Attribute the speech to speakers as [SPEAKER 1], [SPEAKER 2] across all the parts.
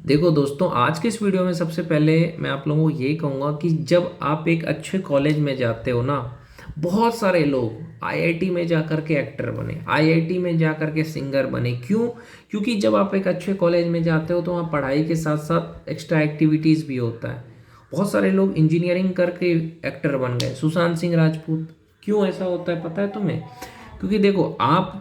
[SPEAKER 1] देखो दोस्तों, आज के इस वीडियो में सबसे पहले मैं आप लोगों को यही कहूँगा कि जब आप एक अच्छे कॉलेज में जाते हो ना, बहुत सारे लोग आईआईटी में जा कर के एक्टर बने, आईआईटी में जा कर के सिंगर बने। क्यों? क्योंकि जब आप एक अच्छे कॉलेज में जाते हो तो वहाँ पढ़ाई के साथ साथ एक्स्ट्रा एक्टिविटीज़ भी होता है। बहुत सारे लोग इंजीनियरिंग करके एक्टर बन गए, सुशांत सिंह राजपूत। क्यों ऐसा होता है पता है तुम्हें? क्योंकि देखो आप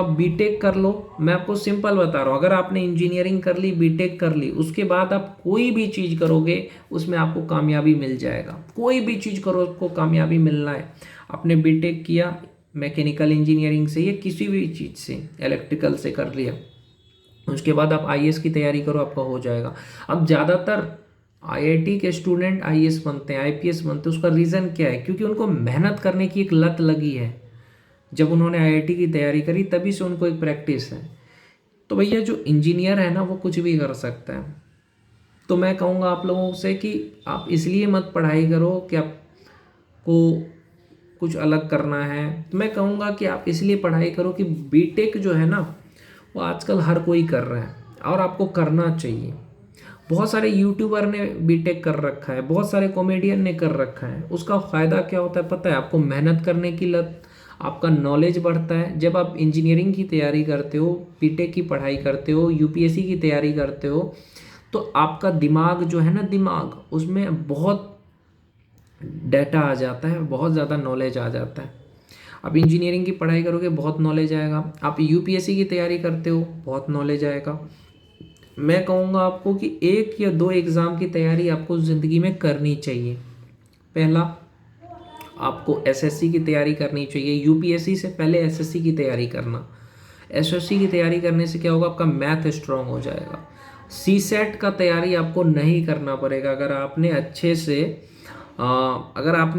[SPEAKER 1] बीटेक कर लो। मैं आपको सिंपल बता रहा हूँ, अगर आपने इंजीनियरिंग कर ली, बीटेक कर ली, उसके बाद आप कोई भी चीज़ करोगे उसमें आपको कामयाबी मिल जाएगा। कोई भी चीज़ करो उसको कामयाबी मिलना है। आपने बीटेक किया मैकेनिकल इंजीनियरिंग से या किसी भी चीज़ से, इलेक्ट्रिकल से कर लिया, उसके बाद आप आईएएस की तैयारी करो, आपका हो जाएगा। अब ज़्यादातर आईआईटी के स्टूडेंट आईएएस बनते हैं, आईपीएस बनते हैं। उसका रीज़न क्या है? क्योंकि उनको मेहनत करने की एक लत लगी है। जब उन्होंने आईआईटी की तैयारी करी तभी से उनको एक प्रैक्टिस है। तो भैया जो इंजीनियर है ना, वो कुछ भी कर सकता है। तो मैं कहूँगा आप लोगों से कि आप इसलिए मत पढ़ाई करो कि आपको कुछ अलग करना है। तो मैं कहूँगा कि आप इसलिए पढ़ाई करो कि बीटेक जो है ना, वो आजकल हर कोई कर रहा है और आपको करना चाहिए। बहुत सारे यूट्यूबर ने बीटेक कर रखा है, बहुत सारे कॉमेडियन ने कर रखा है। उसका फ़ायदा क्या होता है पता है? आपको मेहनत करने की लत, आपका नॉलेज बढ़ता है। जब आप इंजीनियरिंग की तैयारी करते हो, बीटेक की पढ़ाई करते हो, यूपीएससी की तैयारी करते हो, तो आपका दिमाग जो है ना, दिमाग उसमें बहुत डाटा आ जाता है, बहुत ज़्यादा नॉलेज आ जाता है। आप इंजीनियरिंग की पढ़ाई करोगे, बहुत नॉलेज आएगा। आप यूपीएससी की तैयारी करते हो, बहुत नॉलेज आएगा। मैं कहूँगा आपको कि एक या दो एग्ज़ाम की तैयारी आपको ज़िंदगी में करनी चाहिए। पहला, आपको एसएससी की तैयारी करनी चाहिए। यूपीएससी से पहले एसएससी की तैयारी करना। एसएससी की तैयारी करने से क्या होगा? आपका मैथ स्ट्रांग हो जाएगा। सी सेट का तैयारी आपको नहीं करना पड़ेगा। अगर आपने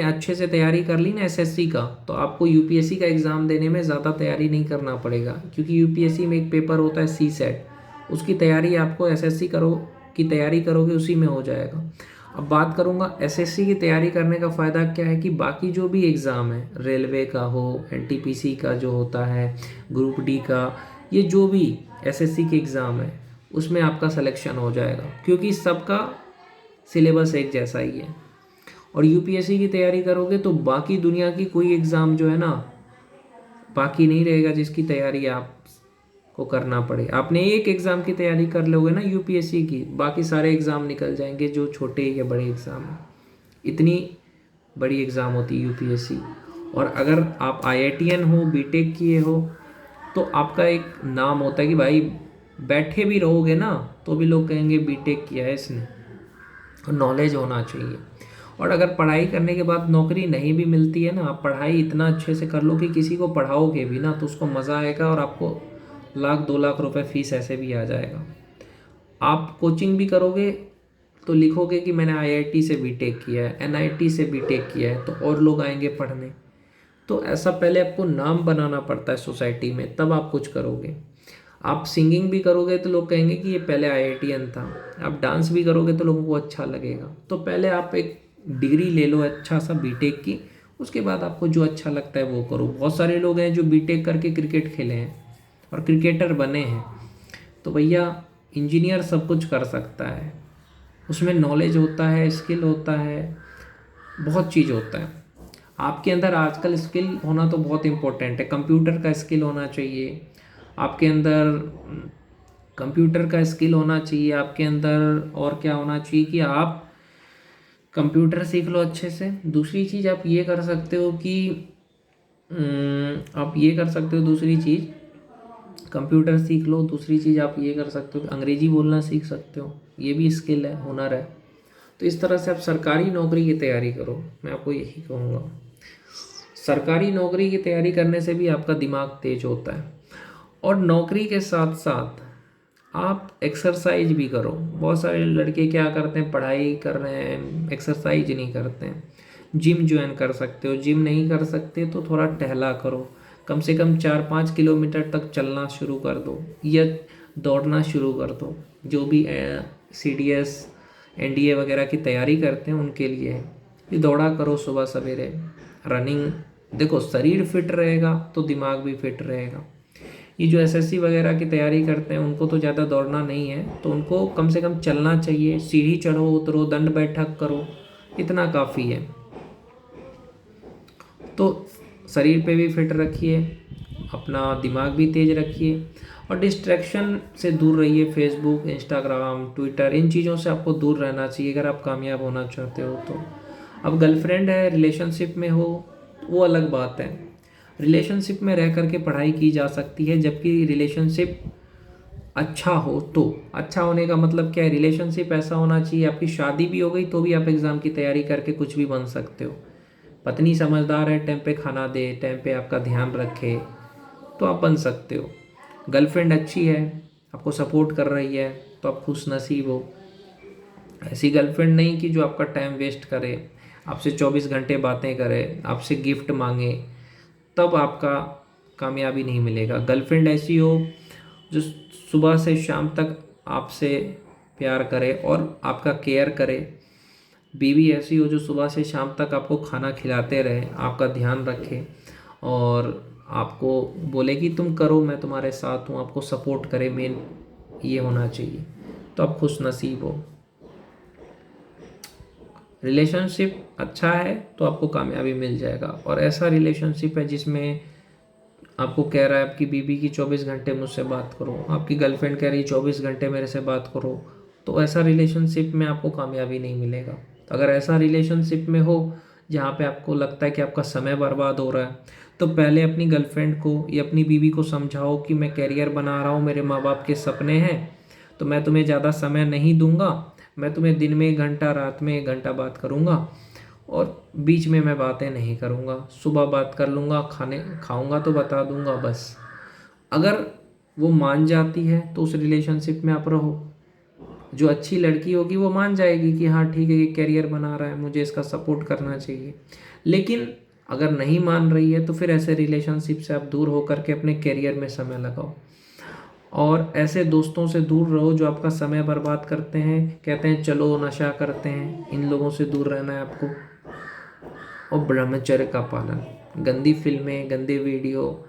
[SPEAKER 1] अच्छे से तैयारी कर ली ना एसएससी का, तो आपको यूपीएससी का एग्ज़ाम देने में ज़्यादा तैयारी नहीं करना पड़ेगा। क्योंकि यूपीएससी में एक पेपर होता है सी सेट, उसकी तैयारी आपको एसएससी की तैयारी करोगे उसी में हो जाएगा। अब बात करूंगा एसएससी की तैयारी करने का फ़ायदा क्या है, कि बाकी जो भी एग्ज़ाम है, रेलवे का हो, एनटीपीसी का जो होता है, ग्रुप डी का, ये जो भी एसएससी के एग्ज़ाम है उसमें आपका सिलेक्शन हो जाएगा। क्योंकि सबका सिलेबस एक जैसा ही है। और यूपीएससी की तैयारी करोगे तो बाकी दुनिया की कोई एग्ज़ाम जो है ना, बाकी नहीं रहेगा जिसकी तैयारी आपको करना पड़े। आपने एक एग्ज़ाम की तैयारी कर लोगे ना यूपीएससी की, बाकी सारे एग्ज़ाम निकल जाएंगे जो छोटे या बड़े एग्ज़ाम हैं। इतनी बड़ी एग्ज़ाम होती है यूपीएससी। और अगर आप आईआईटीएन हो, बीटेक किए हो, तो आपका एक नाम होता है कि भाई बैठे भी रहोगे ना तो भी लोग कहेंगे बीटेक किया है इसने। नॉलेज होना चाहिए। और अगर पढ़ाई करने के बाद नौकरी नहीं भी मिलती है ना, आप पढ़ाई इतना अच्छे से कर लो कि किसी को पढ़ाओगे भी ना तो उसको मज़ा आएगा, और आपको 1 लाख 2 लाख रुपए फीस ऐसे भी आ जाएगा। आप कोचिंग भी करोगे तो लिखोगे कि मैंने आईआईटी से बीटेक किया है, एनआईटी से बीटेक किया है, तो और लोग आएंगे पढ़ने। तो ऐसा पहले आपको नाम बनाना पड़ता है सोसाइटी में, तब आप कुछ करोगे। आप सिंगिंग भी करोगे तो लोग कहेंगे कि ये पहले आईआईटीएन था। आप डांस भी करोगे तो लोगों को अच्छा लगेगा। तो पहले आप एक डिग्री ले लो अच्छा सा बीटेक की, उसके बाद आपको जो अच्छा लगता है वो करो। बहुत सारे लोग हैं जो बीटेक करके क्रिकेट खेले हैं और क्रिकेटर बने हैं। तो भैया इंजीनियर सब कुछ कर सकता है, उसमें नॉलेज होता है, स्किल होता है, बहुत चीज़ होता है। आपके अंदर आजकल स्किल होना तो बहुत इम्पोर्टेंट है। कंप्यूटर का स्किल होना चाहिए आपके अंदर, कंप्यूटर का स्किल होना चाहिए आपके अंदर। और क्या होना चाहिए कि आप कंप्यूटर सीख लो अच्छे से। दूसरी चीज़ आप ये कर सकते हो कि आप ये कर सकते हो, दूसरी चीज़ कंप्यूटर सीख लो। दूसरी चीज़ आप ये कर सकते हो कि अंग्रेजी बोलना सीख सकते हो, ये भी स्किल है, हुनर है। तो इस तरह से आप सरकारी नौकरी की तैयारी करो, मैं आपको यही कहूँगा। सरकारी नौकरी की तैयारी करने से भी आपका दिमाग तेज होता है। और नौकरी के साथ साथ आप एक्सरसाइज भी करो। बहुत सारे लड़के क्या करते हैं, पढ़ाई कर रहे हैं, एक्सरसाइज नहीं करते हैं। जिम ज्वाइन कर सकते हो, जिम नहीं कर सकते तो थोड़ा टहला करो। कम से कम 4-5 किलोमीटर तक चलना शुरू कर दो या दौड़ना शुरू कर दो। जो भी सीडीएस एनडीए वगैरह की तैयारी करते हैं उनके लिए है। ये दौड़ा करो सुबह सवेरे, रनिंग। देखो शरीर फिट रहेगा तो दिमाग भी फिट रहेगा। ये जो एसएससी वगैरह की तैयारी करते हैं उनको तो ज़्यादा दौड़ना नहीं है, तो उनको कम से कम चलना चाहिए, सीढ़ी चढ़ो उतरो, दंड बैठक करो, इतना काफ़ी है। तो शरीर पे भी फिट रखिए, अपना दिमाग भी तेज रखिए और डिस्ट्रैक्शन से दूर रहिए। फेसबुक, इंस्टाग्राम, ट्विटर, इन चीज़ों से आपको दूर रहना चाहिए अगर आप कामयाब होना चाहते हो तो। अब गर्लफ्रेंड है, रिलेशनशिप में हो, वो अलग बात है। रिलेशनशिप में रह करके पढ़ाई की जा सकती है, जबकि रिलेशनशिप अच्छा हो तो। अच्छा होने का मतलब क्या है? रिलेशनशिप ऐसा होना चाहिए, आपकी शादी भी हो गई तो भी आप एग्ज़ाम की तैयारी करके कुछ भी बन सकते हो। पत्नी समझदार है, टाइम पे खाना दे, टाइम पे आपका ध्यान रखे, तो आप बन सकते हो। गर्लफ्रेंड अच्छी है, आपको सपोर्ट कर रही है, तो आप खुश नसीब हो। ऐसी गर्लफ्रेंड नहीं कि जो आपका टाइम वेस्ट करे, आपसे 24 घंटे बातें करे, आपसे गिफ्ट मांगे, तब आपका कामयाबी नहीं मिलेगा। गर्लफ्रेंड ऐसी हो जो सुबह से शाम तक आपसे प्यार करे और आपका केयर करे। बीवी ऐसी हो जो सुबह से शाम तक आपको खाना खिलाते रहे, आपका ध्यान रखे और आपको बोले कि तुम करो, मैं तुम्हारे साथ हूँ, आपको सपोर्ट करे। मेन ये होना चाहिए, तो आप खुश नसीब हो। रिलेशनशिप अच्छा है तो आपको कामयाबी मिल जाएगा, और ऐसा रिलेशनशिप है जिसमें आपको कह रहा है आपकी बीवी की 24 घंटे मुझसे बात करो, आपकी गर्लफ्रेंड कह रही है 24 घंटे मेरे से बात करो, तो ऐसा रिलेशनशिप में आपको कामयाबी नहीं मिलेगा। तो अगर ऐसा रिलेशनशिप में हो जहाँ पे आपको लगता है कि आपका समय बर्बाद हो रहा है, तो पहले अपनी गर्लफ्रेंड को या अपनी बीवी को समझाओ कि मैं कैरियर बना रहा हूँ, मेरे माँ बाप के सपने हैं, तो मैं तुम्हें ज़्यादा समय नहीं दूंगा, मैं तुम्हें दिन में 1 घंटा, रात में 1 घंटा बात करूँगा और बीच में मैं बातें नहीं करूँगा। सुबह बात कर लूँगा, खाने खाऊँगा तो बता दूँगा बस। अगर वो मान जाती है तो उस रिलेशनशिप में आप रहो। जो अच्छी लड़की होगी वो मान जाएगी कि हाँ ठीक है, ये कैरियर बना रहा है, मुझे इसका सपोर्ट करना चाहिए। लेकिन अगर नहीं मान रही है तो फिर ऐसे रिलेशनशिप से आप दूर होकर के अपने कैरियर में समय लगाओ। और ऐसे दोस्तों से दूर रहो जो आपका समय बर्बाद करते हैं, कहते हैं चलो नशा करते हैं, इन लोगों से दूर रहना है आपको। और ब्रह्मचर्य का पालन, गंदी फिल्में, गंदे वीडियो,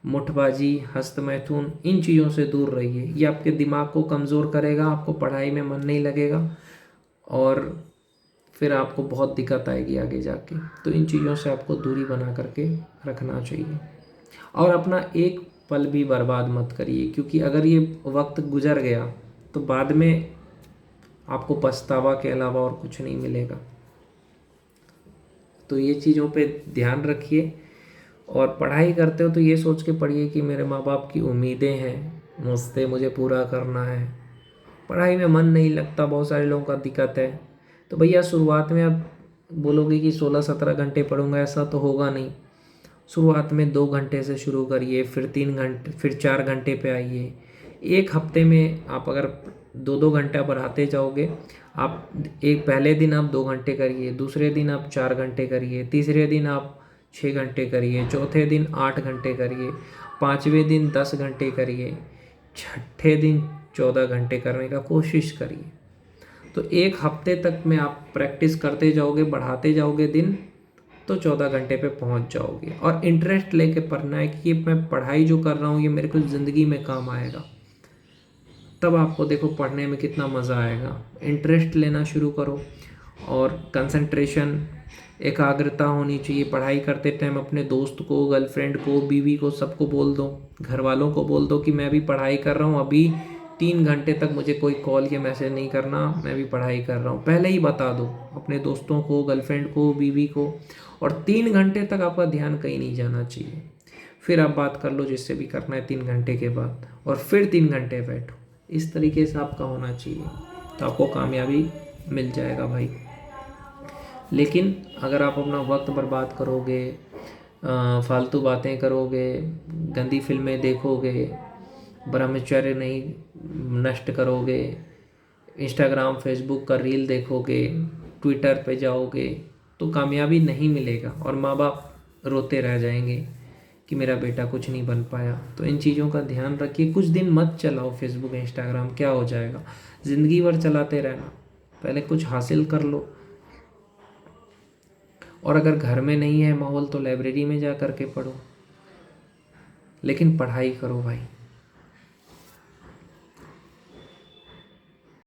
[SPEAKER 1] मुठबाजी, हस्त मैथुन, इन चीज़ों से दूर रहिए। ये आपके दिमाग को कमज़ोर करेगा, आपको पढ़ाई में मन नहीं लगेगा और फिर आपको बहुत दिक्कत आएगी आगे जाके। तो इन चीज़ों से आपको दूरी बना करके रखना चाहिए और अपना एक पल भी बर्बाद मत करिए, क्योंकि अगर ये वक्त गुजर गया तो बाद में आपको पछतावा के अलावा और कुछ नहीं मिलेगा। तो ये चीज़ों पे ध्यान रखिए और पढ़ाई करते हो तो ये सोच के पढ़िए कि मेरे माँ बाप की उम्मीदें हैं मुझसे, मुझे पूरा करना है। पढ़ाई में मन नहीं लगता, बहुत सारे लोगों का दिक्कत है। तो भैया शुरुआत में आप बोलोगे कि 16-17 घंटे पढ़ूंगा, ऐसा तो होगा नहीं। शुरुआत में 2 घंटे से शुरू करिए, फिर 3 घंटे, फिर 4 घंटे पे आइए। एक हफ्ते में आप अगर 2-2 घंटा बढ़ाते जाओगे, आप एक पहले दिन आप 2 घंटे करिए, दूसरे दिन आप 4 घंटे करिए, तीसरे दिन आप 6 घंटे करिए, चौथे दिन 8 घंटे करिए, पाँचवें दिन 10 घंटे करिए, छठे दिन 14 घंटे करने का कोशिश करिए। तो एक हफ्ते तक में आप प्रैक्टिस करते जाओगे, बढ़ाते जाओगे दिन, तो 14 घंटे पे पहुंच जाओगे। और इंटरेस्ट लेके पढ़ना है कि मैं पढ़ाई जो कर रहा हूँ ये मेरे को ज़िंदगी में काम आएगा, तब आपको देखो पढ़ने में कितना मज़ा आएगा। इंटरेस्ट लेना शुरू करो और कंसंट्रेशन, एकाग्रता होनी चाहिए। पढ़ाई करते टाइम अपने दोस्त को, गर्लफ्रेंड को, बीवी को, सबको बोल दो, घर वालों को बोल दो कि मैं भी पढ़ाई कर रहा हूँ, अभी 3 घंटे तक मुझे कोई कॉल या मैसेज नहीं करना, मैं भी पढ़ाई कर रहा हूँ। पहले ही बता दो अपने दोस्तों को, गर्लफ्रेंड को, बीवी को। और 3 घंटे तक आपका ध्यान कहीं नहीं जाना चाहिए। फिर आप बात कर लो जिससे भी करना है 3 घंटे के बाद, और फिर 3 घंटे बैठो। इस तरीके से आपका होना चाहिए, तो आपको कामयाबी मिल जाएगा भाई। लेकिन अगर आप अपना वक्त बर्बाद करोगे, फालतू बातें करोगे, गंदी फिल्में देखोगे, ब्रह्मचर्य नहीं नष्ट करोगे, इंस्टाग्राम फेसबुक का रील देखोगे, ट्विटर पे जाओगे, तो कामयाबी नहीं मिलेगा और माँ बाप रोते रह जाएंगे कि मेरा बेटा कुछ नहीं बन पाया। तो इन चीज़ों का ध्यान रखिए। कुछ दिन मत चलाओ फेसबुक इंस्टाग्राम, क्या हो जाएगा, ज़िंदगी भर चलाते रहना। पहले कुछ हासिल कर लो, और अगर घर में नहीं है माहौल तो लाइब्रेरी में जा कर के पढ़ो। लेकिन पढ़ाई करो भाई।